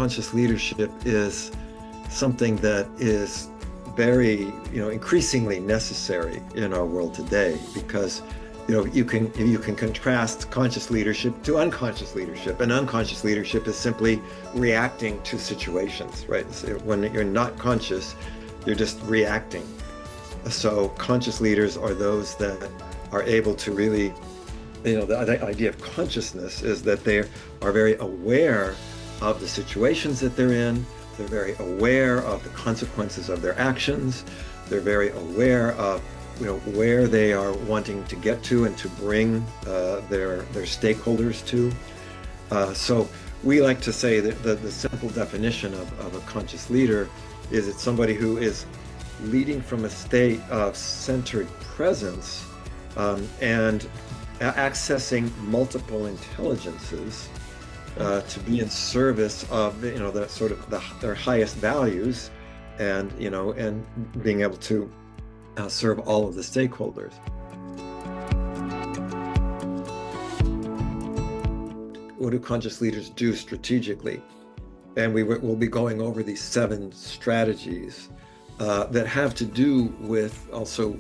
conscious leadership is something that is very, increasingly necessary in our world today, because you can contrast conscious leadership to unconscious leadership, and unconscious leadership is simply reacting to situations, right? So when you're not conscious, you're just reacting. So conscious leaders are those that are able to really, the idea of consciousness is that they are very aware of the situations that they're in. They're very aware of the consequences of their actions. They're very aware of where they are wanting to get to and to bring their stakeholders to. So we like to say that the simple definition of a conscious leader is it's somebody who is leading from a state of centered presence and accessing multiple intelligences to be in service of the sort of their highest values, and being able to serve all of the stakeholders. What do conscious leaders do strategically? And we'll be going over these 7 strategies that have to do with also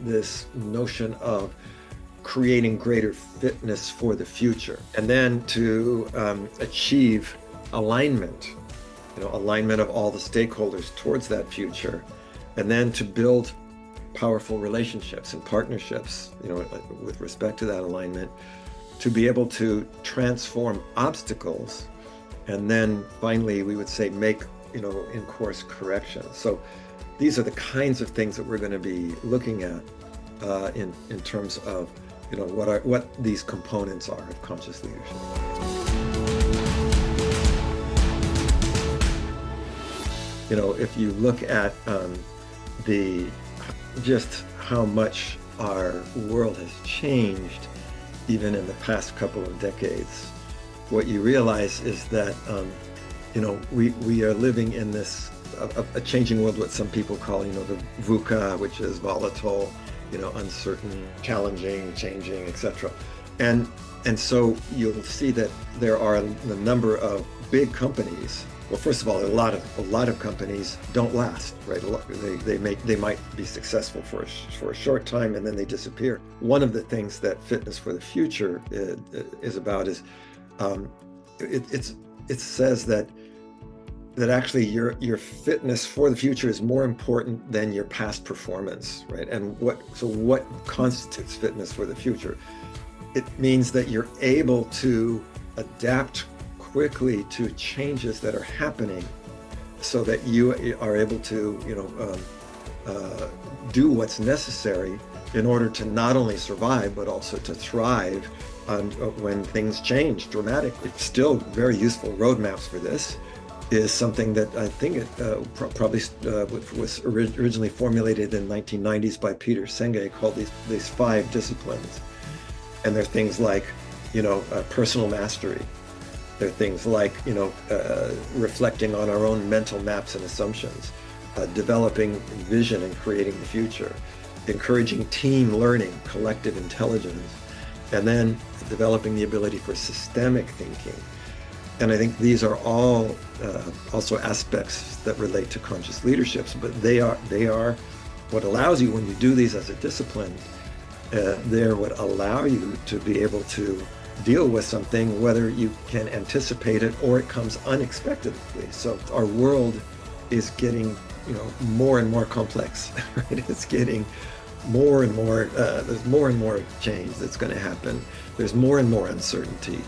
this notion of creating greater fitness for the future, and then to achieve alignment, alignment of all the stakeholders towards that future, and then to build powerful relationships and partnerships, with respect to that alignment, to be able to transform obstacles, and then finally we would say make in course corrections. So these are the kinds of things that we're going to be looking at in terms of what these components are of conscious leadership. If you look at just how much our world has changed, even in the past couple of decades, what you realize is that we are living in this a changing world, what some people call the VUCA, which is volatile, uncertain, challenging, changing, etc. And so you'll see that there are a number of big companies. Well, first of all, a lot of companies don't last, right? They might be successful for a short time, and then they disappear. One of the things that Fitness for the Future is about is it says that actually your fitness for the future is more important than your past performance, right? And what constitutes fitness for the future? It means that you're able to adapt quickly to changes that are happening, so that you are able to do what's necessary in order to not only survive but also to thrive when things change dramatically. Still very useful roadmaps for this is something that I think it probably was originally formulated in the 1990s by Peter Senge, called these 5 disciplines. And they're things like, personal mastery. They're things like, reflecting on our own mental maps and assumptions, developing vision and creating the future, encouraging team learning, collective intelligence, and then developing the ability for systemic thinking. And I think these are all also aspects that relate to conscious leaderships, but they are what allows you, when you do these as a discipline, they're what allow you to be able to deal with something, whether you can anticipate it or it comes unexpectedly. So our world is getting, more and more complex, right? It's getting more and more, there's more and more change that's going to happen. There's more and more uncertainty.